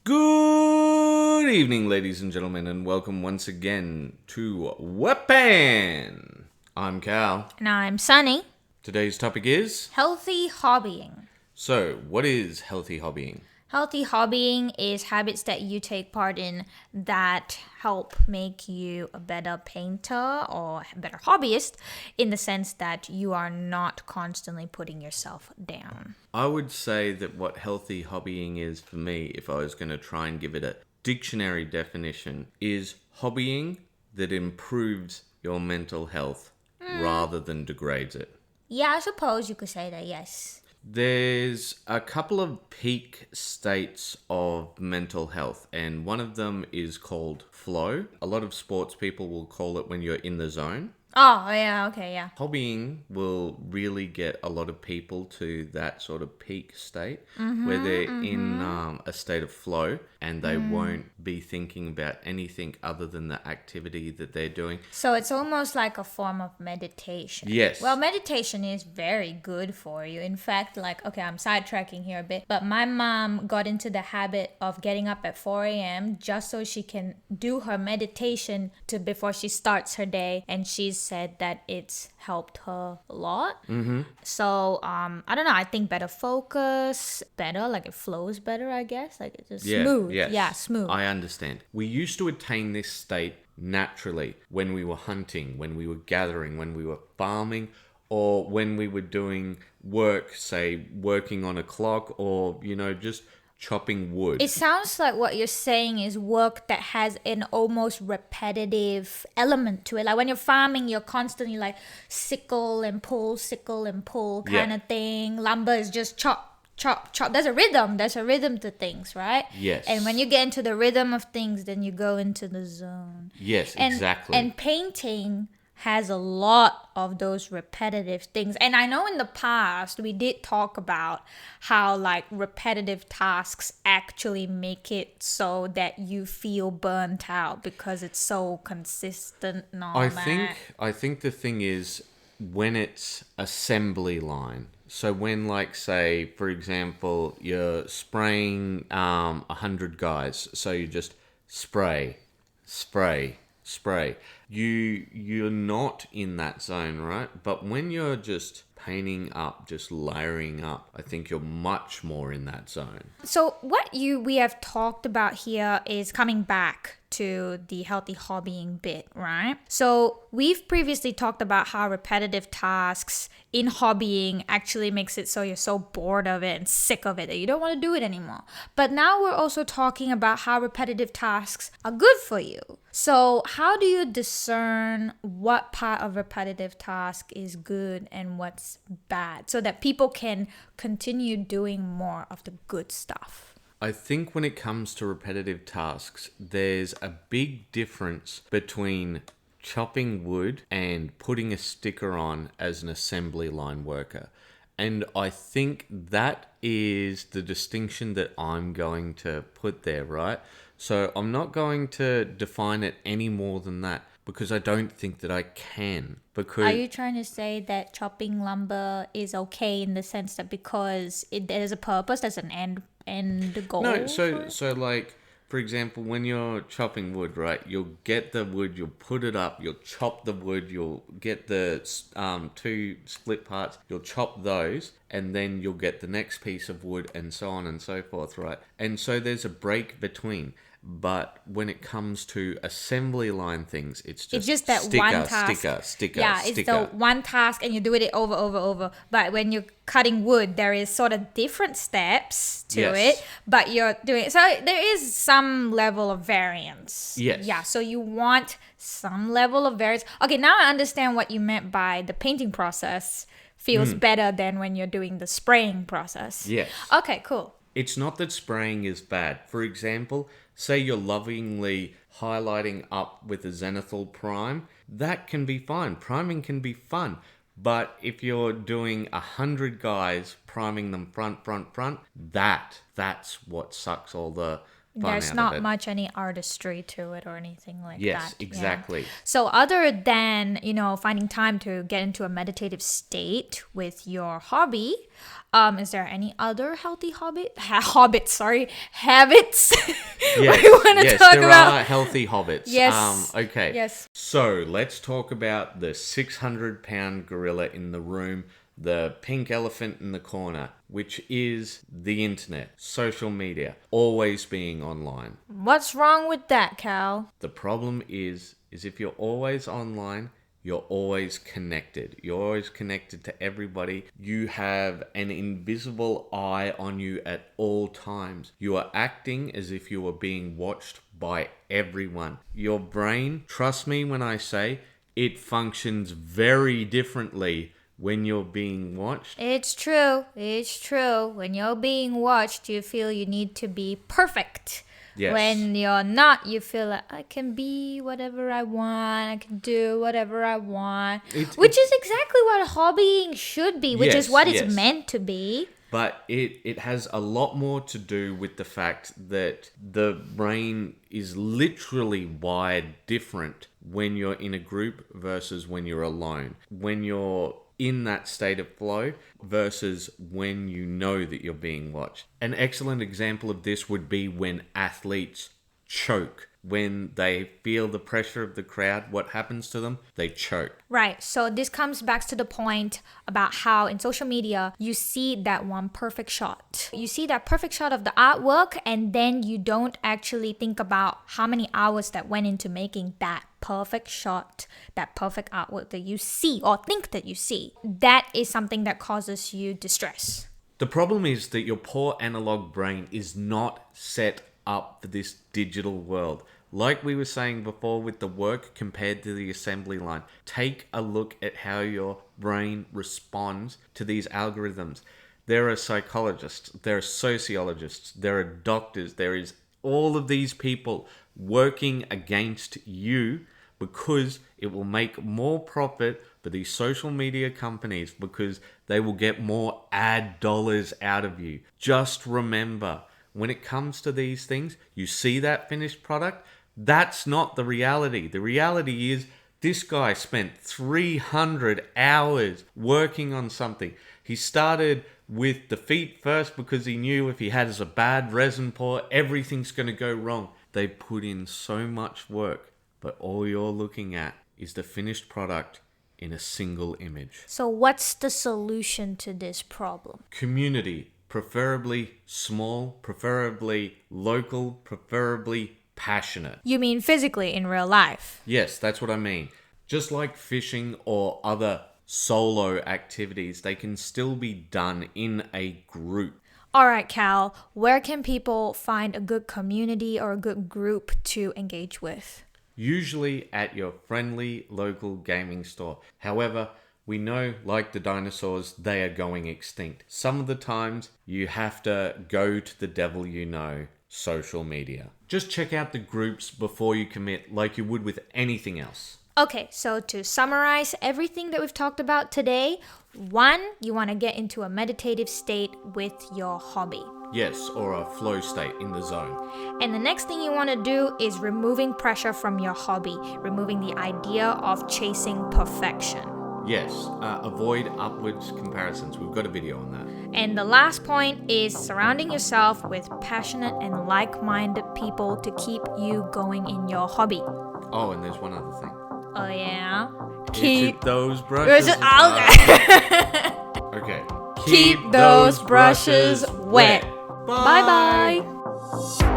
Good evening, ladies and gentlemen, and welcome once again to Weapon. I'm Cal. And I'm Sunny. Today's topic is... Healthy hobbying. So, what is healthy hobbying? Healthy hobbying is habits that you take part in that help make you a better painter or a better hobbyist in the sense that you are not constantly putting yourself down. I would say that what healthy hobbying is for me, if I was going to try and give it a dictionary definition, is hobbying that improves your mental health rather than degrades it. Yeah, I suppose you could say that, yes. There's a couple of peak states of mental health, and one of them is called flow. A lot of sports people will call it when you're in the zone. Oh, yeah, okay, yeah. Hobbying will really get a lot of people to that sort of peak state where they're in a state of flow and they won't be thinking about anything other than the activity that they're doing. So it's almost like a form of meditation. Yes. Well, meditation is very good for you. In fact, okay, I'm sidetracking here a bit, but my mom got into the habit of getting up at 4 a.m. just so she can do her meditation before she starts her day, and she's said that it's helped her a lot. So I don't know, I think better focus, better, like it flows better, I guess, like it's just smooth. Yes. Yeah, smooth. I understand. We used to attain this state naturally when we were hunting, when we were gathering, when we were farming, or when we were doing work, say working on a clock, or just chopping wood. It sounds like what you're saying is work that has an almost repetitive element to it. Like when you're farming, you're constantly like sickle and pull kind of thing. Lumber is just chop, chop, chop. There's a rhythm to things, right? Yes. And when you get into the rhythm of things, then you go into the zone. Yes, And, exactly. And painting has a lot of those repetitive things. And I know in the past we did talk about how like repetitive tasks actually make it so that you feel burnt out because it's so consistent and all that. I think the thing is when it's assembly line. So when, like, say, for example, you're spraying 100 guys, so you just spray. You're not in that zone, right? But when you're just painting up, just layering up, I think you're much more in that zone. So what we have talked about here is coming back to the healthy hobbying bit, right? So we've previously talked about how repetitive tasks in hobbying actually makes it so you're so bored of it and sick of it that you don't want to do it anymore. But now we're also talking about how repetitive tasks are good for you. So how do you discern what part of repetitive task is good and what's bad so that people can continue doing more of the good stuff? I think when it comes to repetitive tasks, there's a big difference between chopping wood and putting a sticker on as an assembly line worker. And I think that is the distinction that I'm going to put there, right? So I'm not going to define it any more than that because I don't think that I can. Because are you trying to say that chopping lumber is okay in the sense that because there's a purpose, there's an end goal? No, so like, for example, when you're chopping wood, right, you'll get the wood, you'll put it up, you'll chop the wood, you'll get the two split parts, you'll chop those, and then you'll get the next piece of wood, and so on and so forth, right? And so there's a break between. But when it comes to assembly line things, it's just that sticker, one task. sticker. Yeah, it's the one task and you do it over. But when you're cutting wood, there is sort of different steps to it. But you're doing it. So there is some level of variance. Yes. Yeah, so you want some level of variance. Okay, now I understand what you meant by the painting process feels better than when you're doing the spraying process. Yes. Okay, cool. It's not that spraying is bad. For example, say you're lovingly highlighting up with a zenithal prime, that can be fine. Priming can be fun. But if you're doing 100 guys, priming them front, that's what sucks all the There's out not of it. much any artistry to it or anything like that. Yes, Yeah. exactly. So other than, finding time to get into a meditative state with your hobby, is there any other healthy habits Yes, we want to yes, talk there about? are healthy hobbits. Yes. Okay. Yes. So let's talk about the 600-pound gorilla in the room, the pink elephant in the corner, which is the internet, social media, always being online. What's wrong with that, Cal? The problem is if you're always online, you're always connected. You're always connected to everybody. You have an invisible eye on you at all times. You are acting as if you are being watched by everyone. Your brain, trust me when I say, it functions very differently when you're being watched. It's true. It's true. When you're being watched, you feel you need to be perfect. Yes. When you're not, you feel like I can be whatever I want. I can do whatever I want. Which is exactly what hobbying should be, which is what it's meant to be. But it has a lot more to do with the fact that the brain is literally wired different when you're in a group versus when you're alone. When you're in that state of flow versus when you know that you're being watched. An excellent example of this would be when athletes choke. When they feel the pressure of the crowd, what happens to them? They choke. Right. So this comes back to the point about how in social media, you see that one perfect shot. You see that perfect shot of the artwork, and then you don't actually think about how many hours that went into making that perfect shot, that perfect artwork that you see or think that you see. That is something that causes you distress. The problem is that your poor analog brain is not set up for this digital world. Like we were saying before with the work compared to the assembly line, take a look at how your brain responds to these algorithms. There are psychologists, there are sociologists, there are doctors, there is all of these people working against you because it will make more profit for these social media companies because they will get more ad dollars out of you. Just remember, when it comes to these things, you see that finished product, that's not the reality. The reality is this guy spent 300 hours working on something. He started with the feet first because he knew if he has a bad resin pour, everything's going to go wrong. They put in so much work, but all you're looking at is the finished product in a single image. So what's the solution to this problem? Community. Preferably small, preferably local, preferably passionate. You mean physically in real life? Yes, that's what I mean. Just like fishing or other solo activities, they can still be done in a group. All right, Cal, where can people find a good community or a good group to engage with? Usually at your friendly local gaming store. However, we know, like the dinosaurs, they are going extinct. Some of the times, you have to go to the devil you know, social media. Just check out the groups before you commit, like you would with anything else. Okay, so to summarize everything that we've talked about today, 1, you want to get into a meditative state with your hobby. Yes, or a flow state in the zone. And the next thing you want to do is removing pressure from your hobby, removing the idea of chasing perfection. Yes, avoid upwards comparisons. We've got a video on that. And the last point is surrounding yourself with passionate and like-minded people to keep you going in your hobby. Oh, and there's one other thing. Oh yeah? Keep those brushes Okay. Okay. Keep those brushes wet. Bye-bye.